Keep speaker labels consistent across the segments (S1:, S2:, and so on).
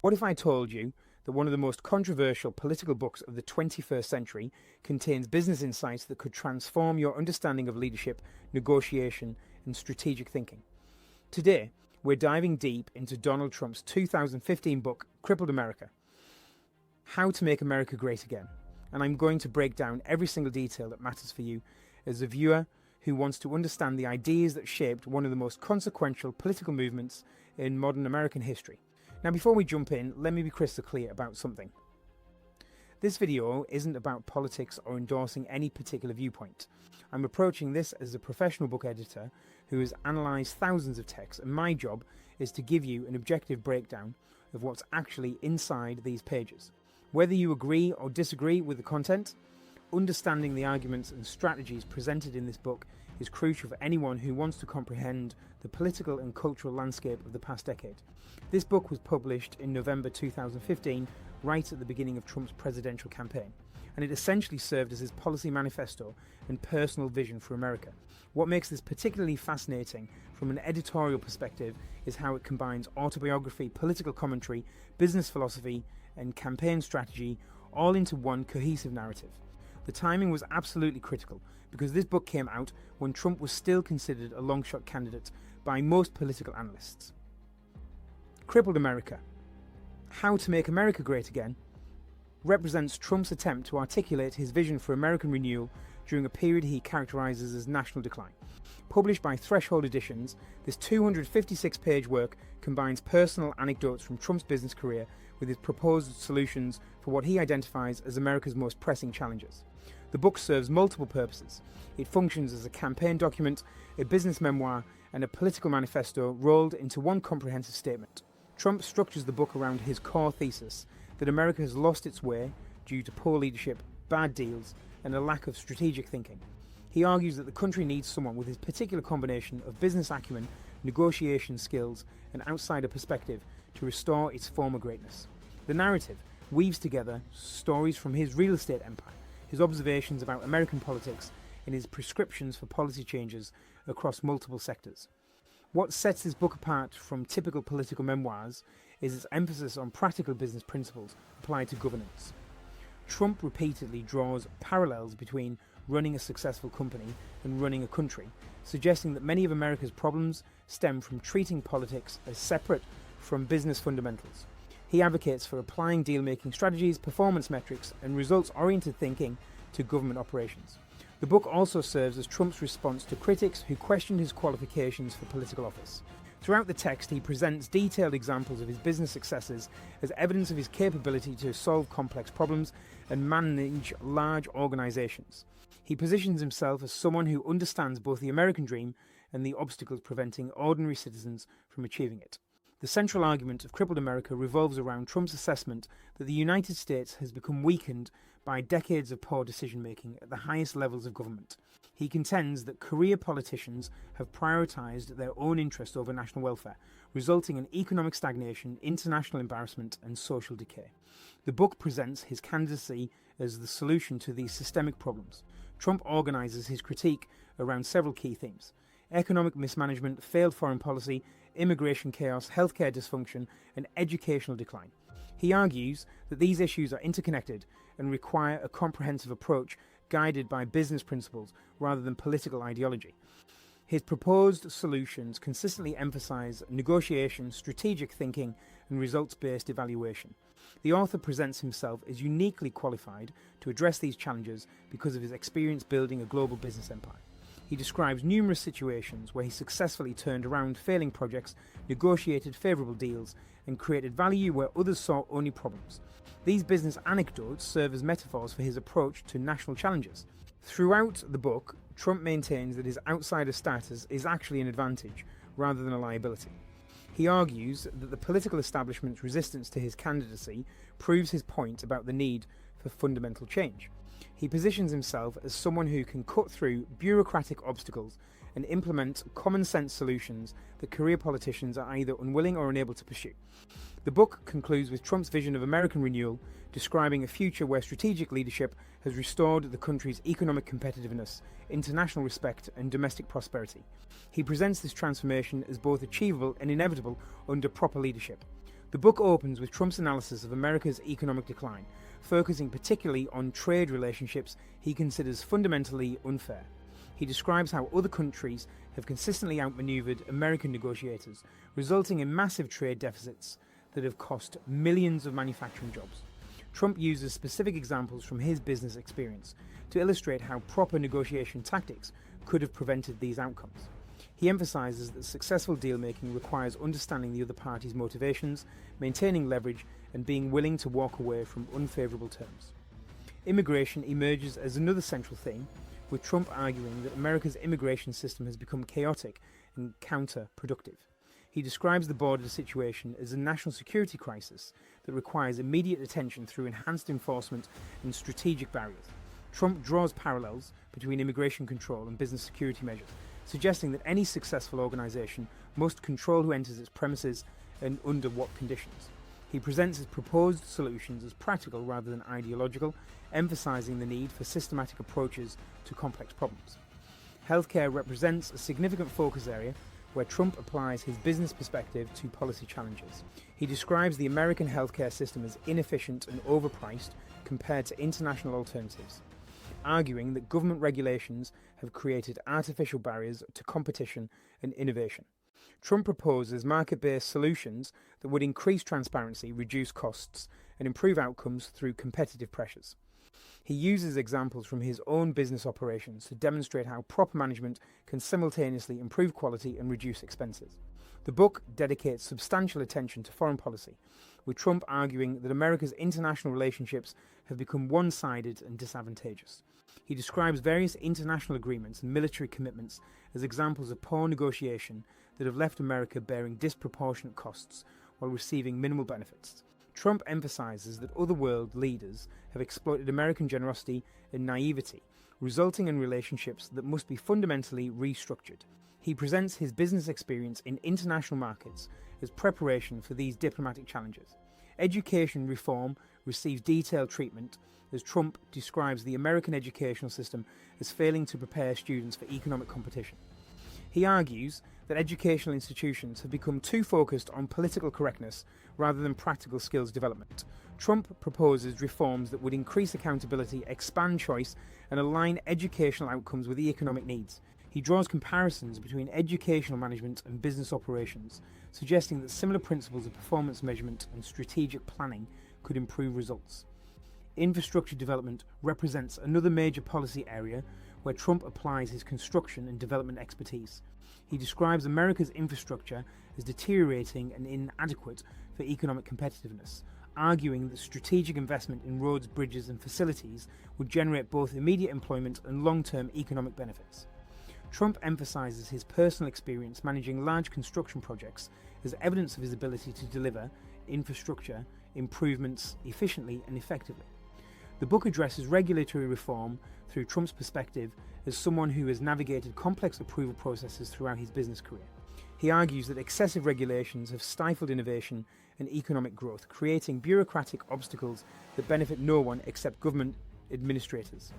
S1: What if I told you that one of the most controversial political books of the 21st century contains business insights that could transform your understanding of leadership, negotiation, and strategic thinking? Today, we're diving deep into Donald Trump's 2015 book, Crippled America: How to Make America Great Again. And I'm going to break down every single detail that matters for you as a viewer who wants to understand the ideas that shaped one of the most consequential political movements in modern American history. Now, before we jump in, let me be crystal clear about something. This video isn't about politics or endorsing any particular viewpoint. I'm approaching this as a professional book editor who has analysed thousands of texts, and my job is to give you an objective breakdown of what's actually inside these pages. Whether you agree or disagree with the content, understanding the arguments and strategies presented in this book is crucial for anyone who wants to comprehend the political and cultural landscape of the past decade. This book was published in November 2015, right at the beginning of Trump's presidential campaign, and it essentially served as his policy manifesto and personal vision for America. What makes this particularly fascinating from an editorial perspective is how it combines autobiography, political commentary, business philosophy, and campaign strategy all into one cohesive narrative. The timing was absolutely critical because this book came out when Trump was still considered a long-shot candidate by most political analysts. Crippled America: How to Make America Great Again represents Trump's attempt to articulate his vision for American renewal during a period he characterizes as national decline. Published by Threshold Editions, this 256-page work combines personal anecdotes from Trump's business career with his proposed solutions for what he identifies as America's most pressing challenges. The book serves multiple purposes. It functions as a campaign document, a business memoir, and a political manifesto rolled into one comprehensive statement. Trump structures the book around his core thesis that America has lost its way due to poor leadership, bad deals, and a lack of strategic thinking. He argues that the country needs someone with his particular combination of business acumen, negotiation skills, and outsider perspective to restore its former greatness. The narrative weaves together stories from his real estate empire, his observations about American politics, and his prescriptions for policy changes across multiple sectors. What sets this book apart from typical political memoirs is its emphasis on practical business principles applied to governance. Trump repeatedly draws parallels between running a successful company and running a country, suggesting that many of America's problems stem from treating politics as separate from business fundamentals. He advocates for applying deal-making strategies, performance metrics, and results-oriented thinking to government operations. The book also serves as Trump's response to critics who questioned his qualifications for political office. Throughout the text, he presents detailed examples of his business successes as evidence of his capability to solve complex problems and manage large organizations. He positions himself as someone who understands both the American dream and the obstacles preventing ordinary citizens from achieving it. The central argument of Crippled America revolves around Trump's assessment that the United States has become weakened by decades of poor decision-making at the highest levels of government. He contends that career politicians have prioritised their own interest over national welfare, resulting in economic stagnation, international embarrassment, and social decay. The book presents his candidacy as the solution to these systemic problems. Trump organises his critique around several key themes: economic mismanagement, failed foreign policy, immigration chaos, healthcare dysfunction, and educational decline. He argues that these issues are interconnected and require a comprehensive approach guided by business principles rather than political ideology. His proposed solutions consistently emphasize negotiation, strategic thinking, and results-based evaluation. The author presents himself as uniquely qualified to address these challenges because of his experience building a global business empire. He describes numerous situations where he successfully turned around failing projects, negotiated favourable deals, and created value where others saw only problems. These business anecdotes serve as metaphors for his approach to national challenges. Throughout the book, Trump maintains that his outsider status is actually an advantage rather than a liability. He argues that the political establishment's resistance to his candidacy proves his point about the need for fundamental change. He positions himself as someone who can cut through bureaucratic obstacles and implement common-sense solutions that career politicians are either unwilling or unable to pursue. The book concludes with Trump's vision of American renewal, describing a future where strategic leadership has restored the country's economic competitiveness, international respect, and domestic prosperity. He presents this transformation as both achievable and inevitable under proper leadership. The book opens with Trump's analysis of America's economic decline, focusing particularly on trade relationships he considers fundamentally unfair. He describes how other countries have consistently outmaneuvered American negotiators, resulting in massive trade deficits that have cost millions of manufacturing jobs. Trump uses specific examples from his business experience to illustrate how proper negotiation tactics could have prevented these outcomes. He emphasizes that successful deal-making requires understanding the other party's motivations, maintaining leverage, and being willing to walk away from unfavorable terms. Immigration emerges as another central theme, with Trump arguing that America's immigration system has become chaotic and counterproductive. He describes the border situation as a national security crisis that requires immediate attention through enhanced enforcement and strategic barriers. Trump draws parallels between immigration control and business security measures, suggesting that any successful organization must control who enters its premises and under what conditions. He presents his proposed solutions as practical rather than ideological, emphasizing the need for systematic approaches to complex problems. Healthcare represents a significant focus area where Trump applies his business perspective to policy challenges. He describes the American healthcare system as inefficient and overpriced compared to international alternatives, arguing that government regulations have created artificial barriers to competition and innovation. Trump proposes market-based solutions that would increase transparency, reduce costs, and improve outcomes through competitive pressures. He uses examples from his own business operations to demonstrate how proper management can simultaneously improve quality and reduce expenses. The book dedicates substantial attention to foreign policy, with Trump arguing that America's international relationships have become one-sided and disadvantageous. He describes various international agreements and military commitments as examples of poor negotiation that have left America bearing disproportionate costs while receiving minimal benefits. Trump emphasizes that other world leaders have exploited American generosity and naivety, resulting in relationships that must be fundamentally restructured. He presents his business experience in international markets as preparation for these diplomatic challenges. Education reform receives detailed treatment as Trump describes the American educational system as failing to prepare students for economic competition. He argues that educational institutions have become too focused on political correctness rather than practical skills development. Trump proposes reforms that would increase accountability, expand choice, and align educational outcomes with the economic needs. He draws comparisons between educational management and business operations, suggesting that similar principles of performance measurement and strategic planning could improve results. Infrastructure development represents another major policy area where Trump applies his construction and development expertise. He describes America's infrastructure as deteriorating and inadequate for economic competitiveness, arguing that strategic investment in roads, bridges, and facilities would generate both immediate employment and long-term economic benefits. Trump emphasizes his personal experience managing large construction projects as evidence of his ability to deliver infrastructure improvements efficiently and effectively. The book addresses regulatory reform through Trump's perspective as someone who has navigated complex approval processes throughout his business career. He argues that excessive regulations have stifled innovation and economic growth, creating bureaucratic obstacles that benefit no one except government administrators.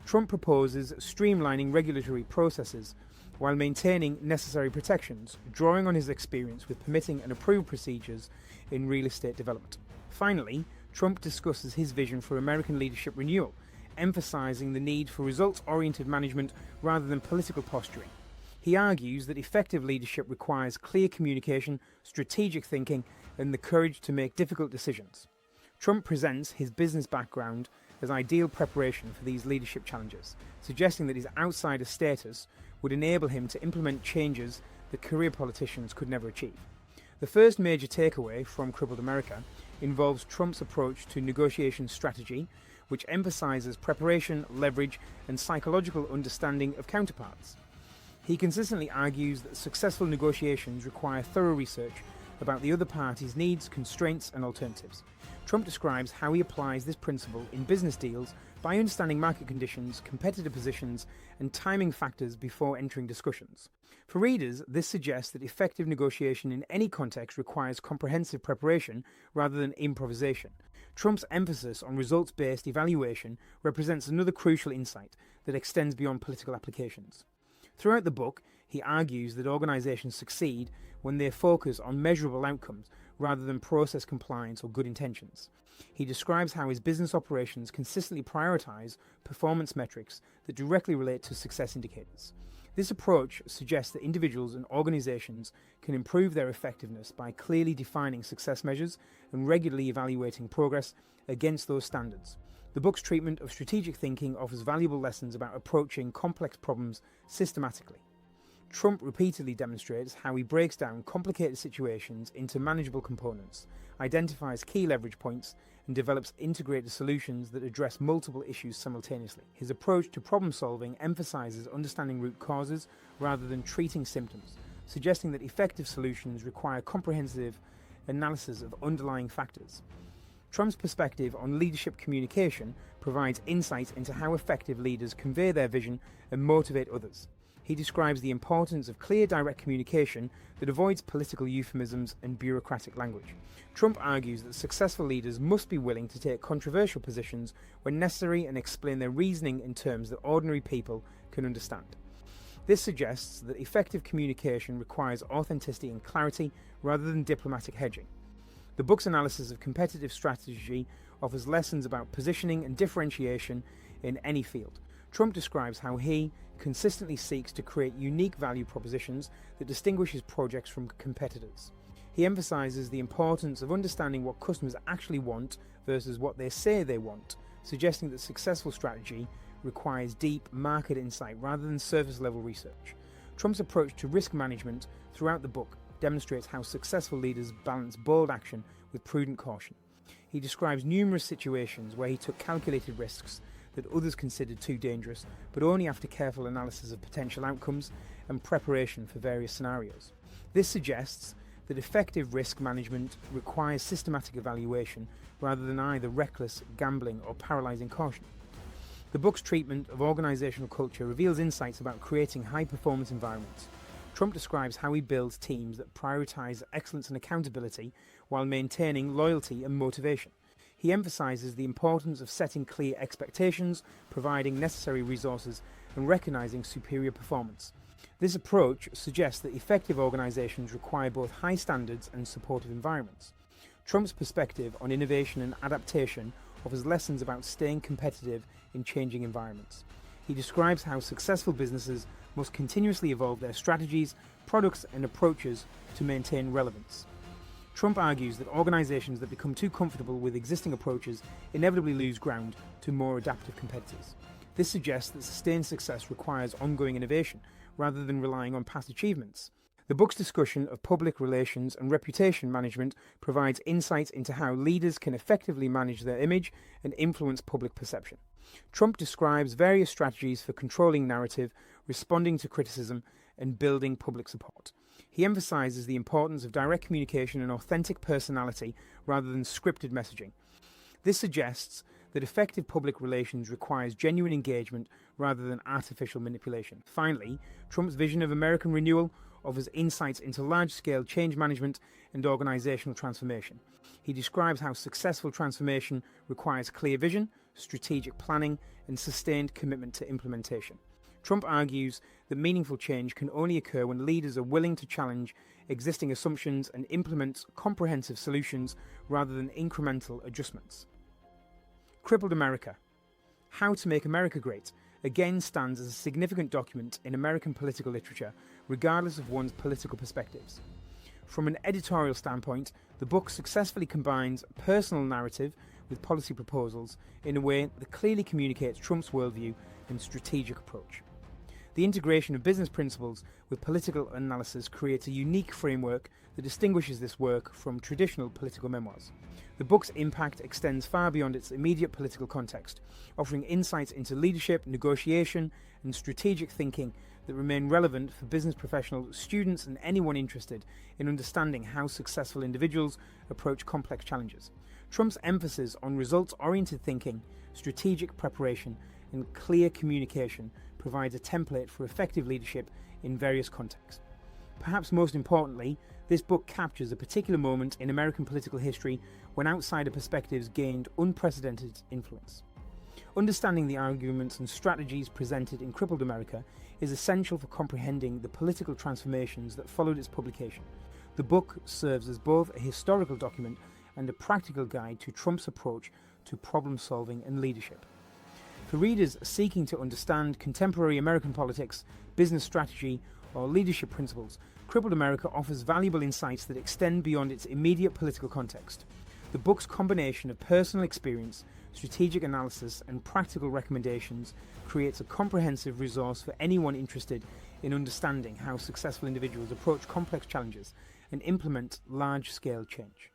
S1: Trump proposes streamlining regulatory processes while maintaining necessary protections, drawing on his experience with permitting and approval procedures in real estate development. Finally, Trump discusses his vision for American leadership renewal, emphasizing the need for results-oriented management rather than political posturing. He argues that effective leadership requires clear communication, strategic thinking, and the courage to make difficult decisions. Trump presents his business background as ideal preparation for these leadership challenges, suggesting that his outsider status would enable him to implement changes that career politicians could never achieve. The first major takeaway from Crippled America involves Trump's approach to negotiation strategy, which emphasizes preparation, leverage, and psychological understanding of counterparts. He consistently argues that successful negotiations require thorough research about the other party's needs, constraints, and alternatives. Trump describes how he applies this principle in business deals by understanding market conditions, competitive positions, and timing factors before entering discussions. For readers, this suggests that effective negotiation in any context requires comprehensive preparation rather than improvisation. Trump's emphasis on results-based evaluation represents another crucial insight that extends beyond political applications. Throughout the book, He argues that organizations succeed when they focus on measurable outcomes rather than process compliance or good intentions. He describes how his business operations consistently prioritize performance metrics that directly relate to success indicators. This approach suggests that individuals and organizations can improve their effectiveness by clearly defining success measures and regularly evaluating progress against those standards. The book's treatment of strategic thinking offers valuable lessons about approaching complex problems systematically. Trump repeatedly demonstrates how he breaks down complicated situations into manageable components, identifies key leverage points, and develops integrated solutions that address multiple issues simultaneously. His approach to problem solving emphasizes understanding root causes rather than treating symptoms, suggesting that effective solutions require comprehensive analysis of underlying factors. Trump's perspective on leadership communication provides insight into how effective leaders convey their vision and motivate others. He describes the importance of clear, direct communication that avoids political euphemisms and bureaucratic language. Trump argues that successful leaders must be willing to take controversial positions when necessary and explain their reasoning in terms that ordinary people can understand. This suggests that effective communication requires authenticity and clarity rather than diplomatic hedging. The book's analysis of competitive strategy offers lessons about positioning and differentiation in any field. Trump describes how he consistently seeks to create unique value propositions that distinguish his projects from competitors. He emphasizes the importance of understanding what customers actually want versus what they say they want, suggesting that successful strategy requires deep market insight rather than surface-level research. Trump's approach to risk management throughout the book demonstrates how successful leaders balance bold action with prudent caution. He describes numerous situations where he took calculated risks that others considered too dangerous, but only after careful analysis of potential outcomes and preparation for various scenarios. This suggests that effective risk management requires systematic evaluation rather than either reckless gambling or paralyzing caution. The book's treatment of organizational culture reveals insights about creating high-performance environments. Trump describes how he builds teams that prioritize excellence and accountability while maintaining loyalty and motivation. He emphasizes the importance of setting clear expectations, providing necessary resources, and recognizing superior performance. This approach suggests that effective organizations require both high standards and supportive environments. Trump's perspective on innovation and adaptation offers lessons about staying competitive in changing environments. He describes how successful businesses must continuously evolve their strategies, products, and approaches to maintain relevance. Trump argues that organizations that become too comfortable with existing approaches inevitably lose ground to more adaptive competitors. This suggests that sustained success requires ongoing innovation, rather than relying on past achievements. The book's discussion of public relations and reputation management provides insights into how leaders can effectively manage their image and influence public perception. Trump describes various strategies for controlling narrative, responding to criticism, and building public support. He emphasizes the importance of direct communication and authentic personality rather than scripted messaging. This suggests that effective public relations requires genuine engagement rather than artificial manipulation. Finally, Trump's vision of American renewal offers insights into large-scale change management and organizational transformation. He describes how successful transformation requires clear vision, strategic planning, and sustained commitment to implementation. Trump argues that meaningful change can only occur when leaders are willing to challenge existing assumptions and implement comprehensive solutions rather than incremental adjustments. Crippled America: How to Make America Great again stands as a significant document in American political literature, regardless of one's political perspectives. From an editorial standpoint, the book successfully combines personal narrative with policy proposals in a way that clearly communicates Trump's worldview and strategic approach. The integration of business principles with political analysis creates a unique framework that distinguishes this work from traditional political memoirs. The book's impact extends far beyond its immediate political context, offering insights into leadership, negotiation, and strategic thinking that remain relevant for business professionals, students, and anyone interested in understanding how successful individuals approach complex challenges. Trump's emphasis on results-oriented thinking, strategic preparation, and clear communication provides a template for effective leadership in various contexts. Perhaps most importantly, this book captures a particular moment in American political history when outsider perspectives gained unprecedented influence. Understanding the arguments and strategies presented in Crippled America is essential for comprehending the political transformations that followed its publication. The book serves as both a historical document and a practical guide to Trump's approach to problem solving and leadership. For readers seeking to understand contemporary American politics, business strategy, or leadership principles, Crippled America offers valuable insights that extend beyond its immediate political context. The book's combination of personal experience, strategic analysis, and practical recommendations creates a comprehensive resource for anyone interested in understanding how successful individuals approach complex challenges and implement large-scale change.